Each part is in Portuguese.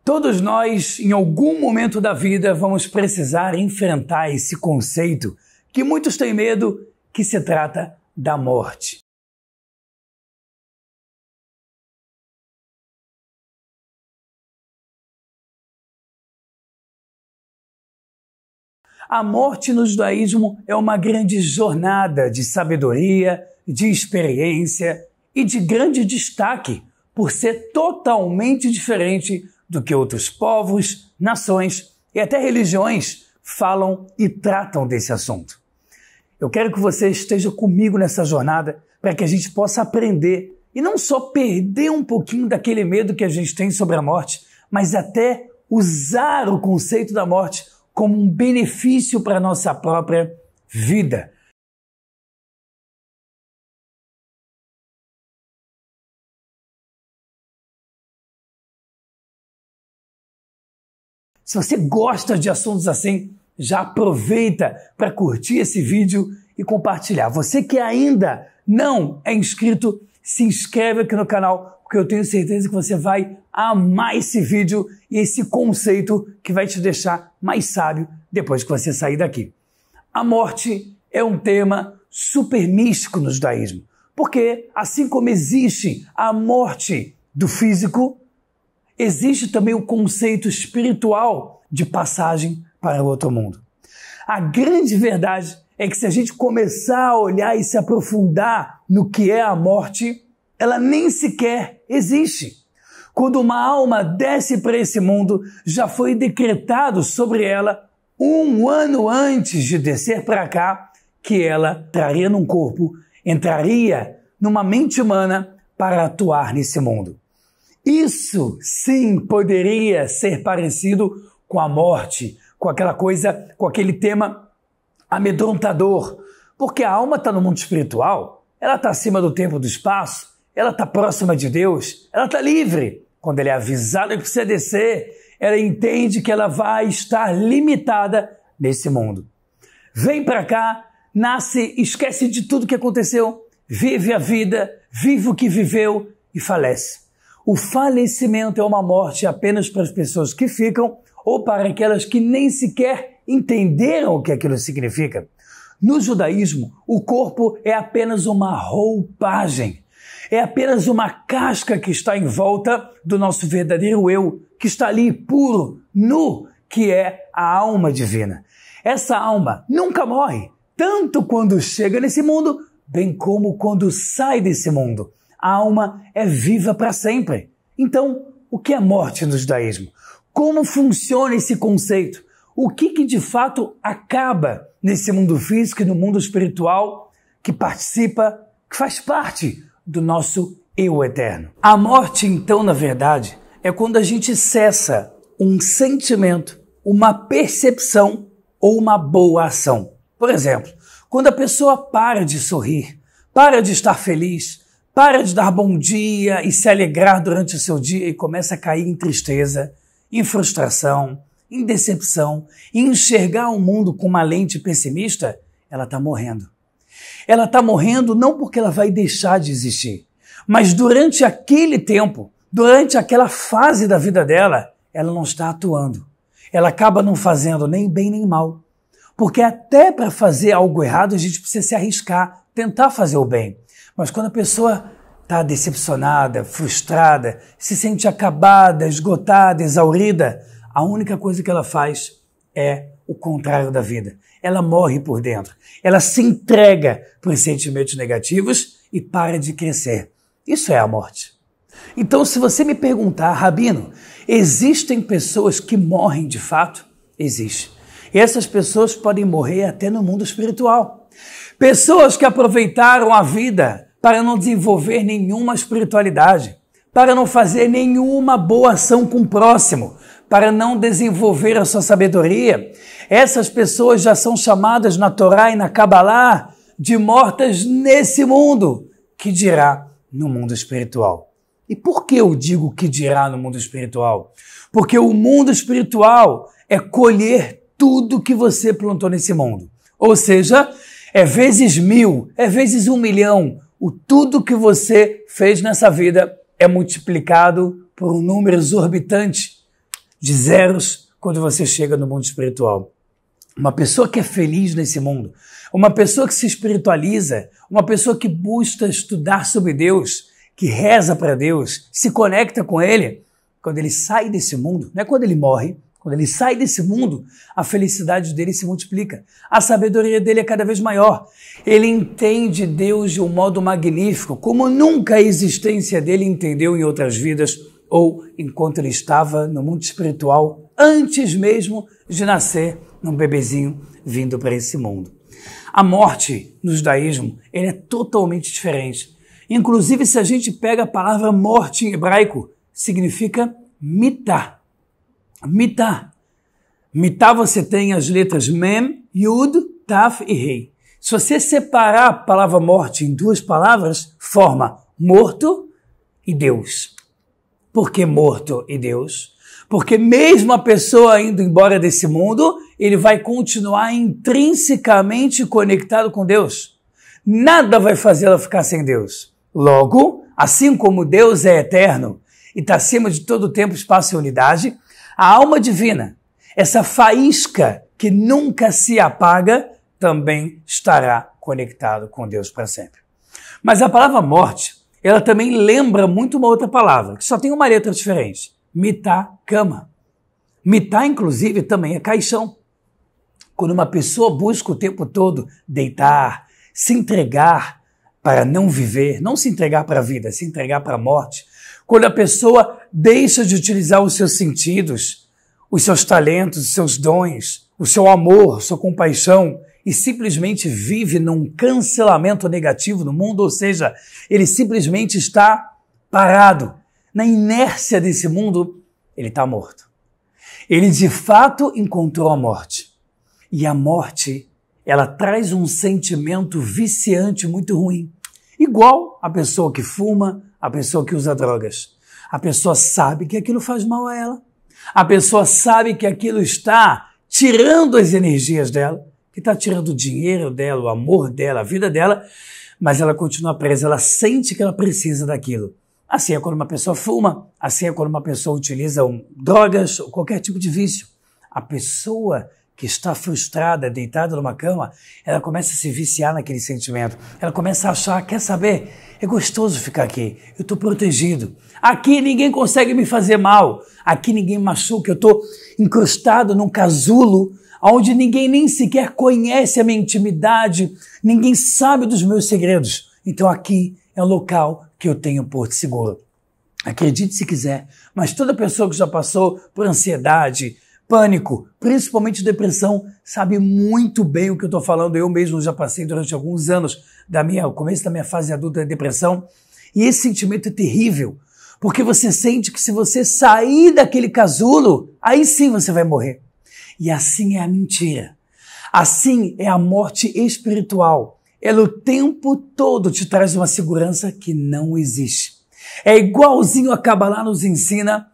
Todos nós, em algum momento da vida, vamos precisar enfrentar esse conceito que muitos têm medo, que se trata da morte. A morte no judaísmo é uma grande jornada de sabedoria, de experiência e de grande destaque, por ser totalmente diferente do que outros povos, nações e até religiões falam e tratam desse assunto. Eu quero que você esteja comigo nessa jornada para que a gente possa aprender e não só perder um pouquinho daquele medo que a gente tem sobre a morte, mas até usar o conceito da morte como um benefício para a nossa própria vida. Se você gosta de assuntos assim, já aproveita para curtir esse vídeo e compartilhar. Você que ainda não é inscrito, se inscreve aqui no canal, porque eu tenho certeza que você vai amar esse vídeo e esse conceito que vai te deixar mais sábio depois que você sair daqui. A morte é um tema super místico no judaísmo, porque assim como existe a morte do físico, existe também o conceito espiritual de passagem para o outro mundo. A grande verdade é que se a gente começar a olhar e se aprofundar no que é a morte, ela nem sequer existe. Quando uma alma desce para esse mundo, já foi decretado sobre ela 1 ano antes de descer para cá que ela traria num corpo, entraria numa mente humana para atuar nesse mundo. Isso sim poderia ser parecido com a morte, com aquela coisa, com aquele tema amedrontador, porque a alma está no mundo espiritual, ela está acima do tempo e do espaço, ela está próxima de Deus, ela está livre. Quando ela é avisada que precisa descer, ela entende que ela vai estar limitada nesse mundo. Vem para cá, nasce, esquece de tudo que aconteceu, vive a vida, vive o que viveu e falece. O falecimento é uma morte apenas para as pessoas que ficam ou para aquelas que nem sequer entenderam o que aquilo significa. No judaísmo, o corpo é apenas uma roupagem, é apenas uma casca que está em volta do nosso verdadeiro eu, que está ali puro, nu, que é a alma divina. Essa alma nunca morre, tanto quando chega nesse mundo, bem como quando sai desse mundo. A alma é viva para sempre. Então, o que é morte no judaísmo? Como funciona esse conceito? O que de fato acaba nesse mundo físico e no mundo espiritual que participa, que faz parte do nosso eu eterno? A morte, então, na verdade, é quando a gente cessa um sentimento, uma percepção ou uma boa ação. Por exemplo, quando a pessoa para de sorrir, para de estar feliz, para de dar bom dia e se alegrar durante o seu dia e começa a cair em tristeza, em frustração, em decepção, em enxergar o mundo com uma lente pessimista, ela está morrendo. Ela está morrendo não porque ela vai deixar de existir, mas durante aquele tempo, durante aquela fase da vida dela, ela não está atuando. Ela acaba não fazendo nem bem nem mal. Porque até para fazer algo errado a gente precisa se arriscar, tentar fazer o bem. Mas quando a pessoa está decepcionada, frustrada, se sente acabada, esgotada, exaurida, a única coisa que ela faz é o contrário da vida. Ela morre por dentro. Ela se entrega para os sentimentos negativos e para de crescer. Isso é a morte. Então, se você me perguntar, Rabino, existem pessoas que morrem de fato? Existe. E essas pessoas podem morrer até no mundo espiritual. Pessoas que aproveitaram a vida para não desenvolver nenhuma espiritualidade, para não fazer nenhuma boa ação com o próximo, para não desenvolver a sua sabedoria. Essas pessoas já são chamadas na Torá e na Kabbalah de mortas nesse mundo, que dirá no mundo espiritual. E por que eu digo que dirá no mundo espiritual? Porque o mundo espiritual é colher tudo que você plantou nesse mundo. Ou seja, é vezes 1000, é vezes 1 milhão. O tudo que você fez nessa vida é multiplicado por um número exorbitante de zeros quando você chega no mundo espiritual. Uma pessoa que é feliz nesse mundo, uma pessoa que se espiritualiza, uma pessoa que busca estudar sobre Deus, que reza para Deus, se conecta com Ele, quando ele sai desse mundo, não é quando ele morre, quando ele sai desse mundo, a felicidade dele se multiplica. A sabedoria dele é cada vez maior. Ele entende Deus de um modo magnífico, como nunca a existência dele entendeu em outras vidas ou enquanto ele estava no mundo espiritual, antes mesmo de nascer num bebezinho vindo para esse mundo. A morte no judaísmo ele é totalmente diferente. Inclusive, se a gente pega a palavra morte em hebraico, significa mitá. Mitá. Mitá você tem as letras Mem, Yud, Taf e Rei. Se você separar a palavra morte em duas palavras, forma morto e Deus. Por que morto e Deus? Porque mesmo a pessoa indo embora desse mundo, ele vai continuar intrinsecamente conectado com Deus. Nada vai fazer ela ficar sem Deus. Logo, assim como Deus é eterno e está acima de todo o tempo, espaço e unidade, a alma divina, essa faísca que nunca se apaga, também estará conectado com Deus para sempre. Mas a palavra morte, ela também lembra muito uma outra palavra, que só tem uma letra diferente. Mitá, cama. Mitá, inclusive, também é caixão. Quando uma pessoa busca o tempo todo deitar, se entregar para não viver, não se entregar para a vida, se entregar para a morte, quando a pessoa deixa de utilizar os seus sentidos, os seus talentos, os seus dons, o seu amor, sua compaixão, e simplesmente vive num cancelamento negativo no mundo, ou seja, ele simplesmente está parado. Na inércia desse mundo, ele está morto. Ele de fato encontrou a morte. E a morte, ela traz um sentimento viciante muito ruim. Igual a pessoa que fuma, a pessoa que usa drogas. A pessoa sabe que aquilo faz mal a ela. A pessoa sabe que aquilo está tirando as energias dela, que está tirando o dinheiro dela, o amor dela, a vida dela, mas ela continua presa, ela sente que ela precisa daquilo. Assim é quando uma pessoa fuma, assim é quando uma pessoa utiliza drogas ou qualquer tipo de vício. A pessoa que está frustrada, deitada numa cama, ela começa a se viciar naquele sentimento. Ela começa a achar, quer saber? É gostoso ficar aqui, eu estou protegido. Aqui ninguém consegue me fazer mal, aqui ninguém machuca, eu estou encrustado num casulo onde ninguém nem sequer conhece a minha intimidade, ninguém sabe dos meus segredos. Então aqui é o local que eu tenho porto seguro. Acredite se quiser, mas toda pessoa que já passou por ansiedade, pânico, principalmente depressão, sabe muito bem o que eu estou falando. Eu mesmo já passei durante alguns anos o começo da minha fase adulta de depressão, e esse sentimento é terrível, porque você sente que se você sair daquele casulo, aí sim você vai morrer. E assim é a mentira. Assim é a morte espiritual. Ela o tempo todo te traz uma segurança que não existe. É igualzinho a Kabbalah nos ensina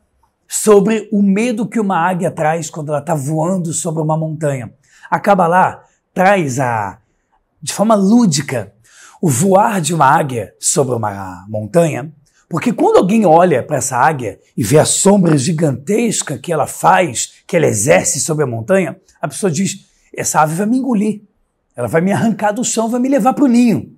sobre o medo que uma águia traz quando ela está voando sobre uma montanha. A Kabbalah traz de forma lúdica o voar de uma águia sobre uma montanha, porque quando alguém olha para essa águia e vê a sombra gigantesca que ela faz, que ela exerce sobre a montanha, a pessoa diz, essa ave vai me engolir, ela vai me arrancar do chão, vai me levar para o ninho.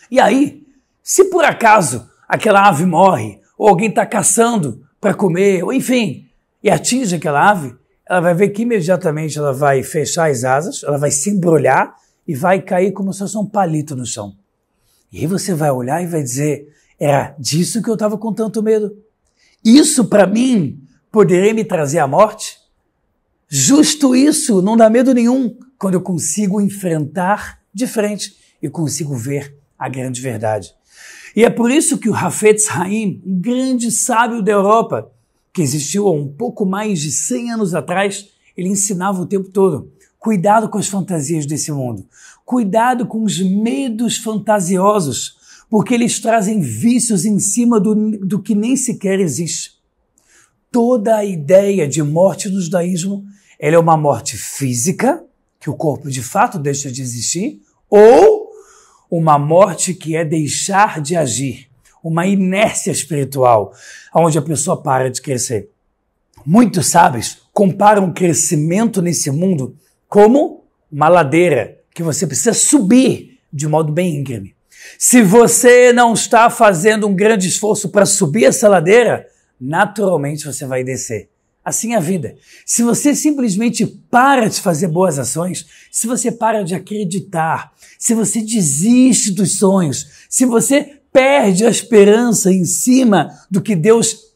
E aí, se por acaso aquela ave morre, ou alguém está caçando para comer, ou enfim, e atinge aquela ave, ela vai ver que imediatamente ela vai fechar as asas, ela vai se embrulhar e vai cair como se fosse um palito no chão. E aí você vai olhar e vai dizer, era disso que eu estava com tanto medo. Isso para mim poderia me trazer a morte? Justo isso, não dá medo nenhum, quando eu consigo enfrentar de frente e consigo ver a grande verdade. E é por isso que o Hafetz Haim, um grande sábio da Europa, que existiu há um pouco mais de 100 anos atrás, ele ensinava o tempo todo, cuidado com as fantasias desse mundo, cuidado com os medos fantasiosos, porque eles trazem vícios em cima do que nem sequer existe. Toda a ideia de morte no judaísmo, ela é uma morte física, que o corpo de fato deixa de existir, ou uma morte que é deixar de agir, uma inércia espiritual, onde a pessoa para de crescer. Muitos sábios comparam o crescimento nesse mundo como uma ladeira que você precisa subir de modo bem íngreme. Se você não está fazendo um grande esforço para subir essa ladeira, naturalmente você vai descer. Assim é a vida. Se você simplesmente para de fazer boas ações, se você para de acreditar, se você desiste dos sonhos, se você perde a esperança em cima do que Deus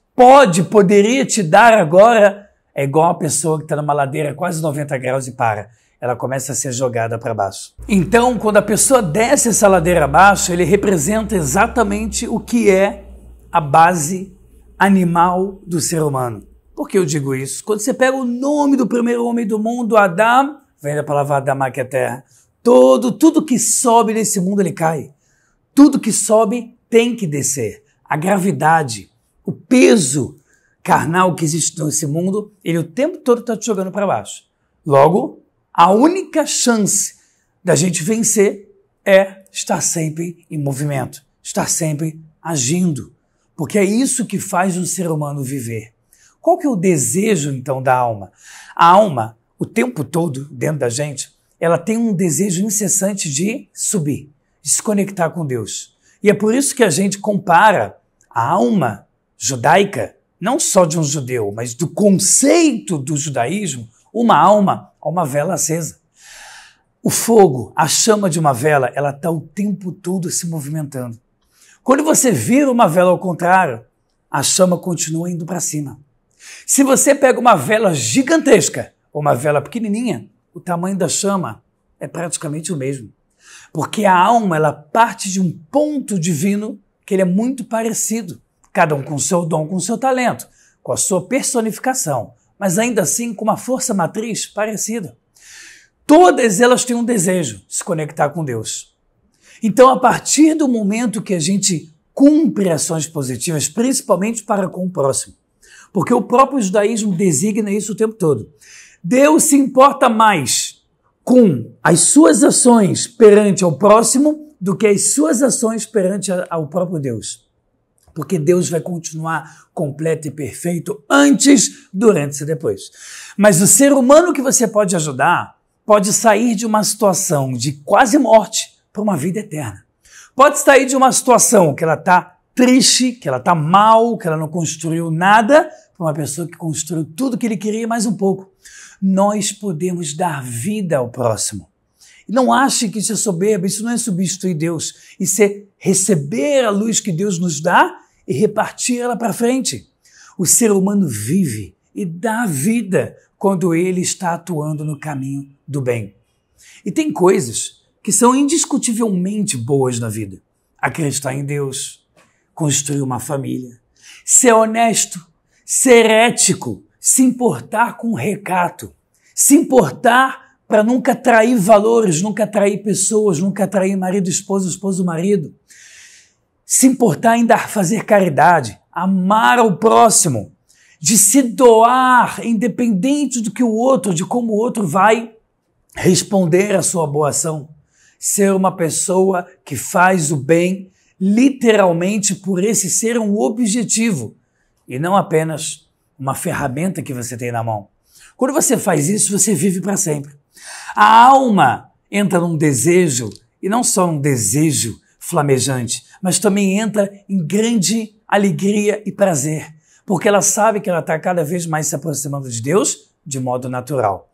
poderia te dar agora, é igual a pessoa que está numa ladeira quase 90 graus e para. Ela começa a ser jogada para baixo. Então, quando a pessoa desce essa ladeira abaixo, ele representa exatamente o que é a base animal do ser humano. Por que eu digo isso? Quando você pega o nome do primeiro homem do mundo, Adão, vem da palavra Adamá, que é terra, tudo que sobe nesse mundo, ele cai. Tudo que sobe tem que descer. A gravidade, o peso carnal que existe nesse mundo, ele o tempo todo está te jogando para baixo. Logo, a única chance da gente vencer é estar sempre em movimento, estar sempre agindo, porque é isso que faz um ser humano viver. Qual que é o desejo, então, da alma? A alma, o tempo todo, dentro da gente, ela tem um desejo incessante de subir, de se conectar com Deus. E é por isso que a gente compara a alma judaica, não só de um judeu, mas do conceito do judaísmo, uma alma a uma vela acesa. O fogo, a chama de uma vela, ela está o tempo todo se movimentando. Quando você vira uma vela ao contrário, a chama continua indo para cima. Se você pega uma vela gigantesca ou uma vela pequenininha, o tamanho da chama é praticamente o mesmo. Porque a alma, ela parte de um ponto divino que ele é muito parecido. Cada um com o seu dom, com o seu talento, com a sua personificação, mas ainda assim com uma força matriz parecida. Todas elas têm um desejo de se conectar com Deus. Então, a partir do momento que a gente cumpre ações positivas, principalmente para com o próximo, porque o próprio judaísmo designa isso o tempo todo. Deus se importa mais com as suas ações perante ao próximo do que as suas ações perante ao próprio Deus. Porque Deus vai continuar completo e perfeito antes, durante e depois. Mas o ser humano que você pode ajudar pode sair de uma situação de quase morte para uma vida eterna. Pode sair de uma situação que ela está triste, que ela está mal, que ela não construiu nada, para uma pessoa que construiu tudo que ele queria e mais um pouco. Nós podemos dar vida ao próximo. E não ache que isso é soberba, isso não é substituir Deus. Isso é receber a luz que Deus nos dá e repartir ela para frente. O ser humano vive e dá vida quando ele está atuando no caminho do bem. E tem coisas que são indiscutivelmente boas na vida. Acreditar em Deus, construir uma família, ser honesto, ser ético, se importar com recato, se importar para nunca trair valores, nunca trair pessoas, nunca trair marido, esposo, marido, se importar em fazer caridade, amar ao próximo, de se doar independente do que o outro, de como o outro vai responder à sua boa ação, ser uma pessoa que faz o bem literalmente por esse ser um objetivo e não apenas uma ferramenta que você tem na mão. Quando você faz isso, você vive para sempre. A alma entra num desejo, e não só um desejo flamejante, mas também entra em grande alegria e prazer, porque ela sabe que ela está cada vez mais se aproximando de Deus de modo natural.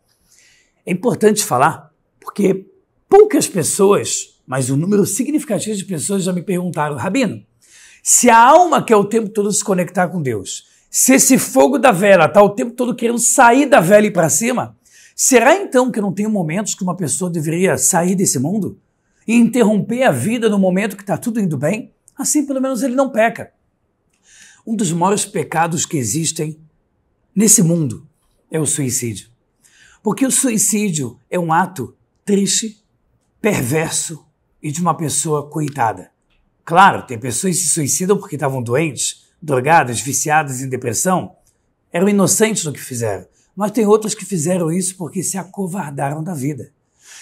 É importante falar, porque poucas pessoas, mas um número significativo de pessoas já me perguntaram, Rabino, se a alma quer o tempo todo se conectar com Deus, se esse fogo da vela está o tempo todo querendo sair da vela e ir para cima, será então que não tem momentos que uma pessoa deveria sair desse mundo e interromper a vida no momento que está tudo indo bem? Assim, pelo menos, ele não peca. Um dos maiores pecados que existem nesse mundo é o suicídio. Porque o suicídio é um ato triste, perverso e de uma pessoa coitada. Claro, tem pessoas que se suicidam porque estavam doentes, drogadas, viciadas em depressão, eram inocentes no que fizeram. Mas tem outros que fizeram isso porque se acovardaram da vida.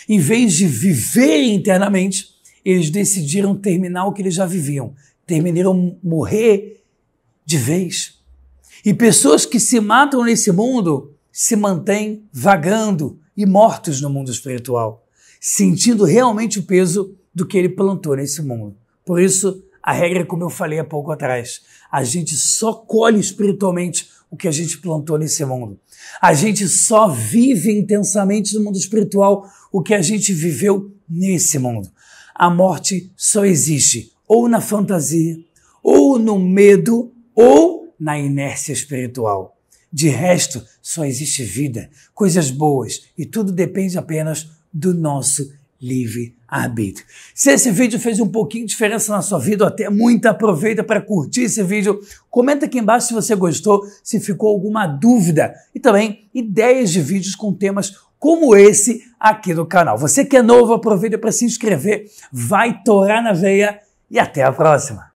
Em vez de viver internamente, eles decidiram terminar o que eles já viviam. Terminaram morrer de vez. E pessoas que se matam nesse mundo se mantêm vagando e mortos no mundo espiritual, sentindo realmente o peso do que ele plantou nesse mundo. Por isso, a regra, como eu falei há pouco atrás, a gente só colhe espiritualmente o que a gente plantou nesse mundo. A gente só vive intensamente no mundo espiritual o que a gente viveu nesse mundo. A morte só existe ou na fantasia, ou no medo, ou na inércia espiritual. De resto, só existe vida, coisas boas, e tudo depende apenas do nosso livre-arbítrio. Se esse vídeo fez um pouquinho de diferença na sua vida, ou até muita, aproveita para curtir esse vídeo. Comenta aqui embaixo se você gostou, se ficou alguma dúvida e também ideias de vídeos com temas como esse aqui no canal. Você que é novo, aproveita para se inscrever, vai torar na veia e até a próxima!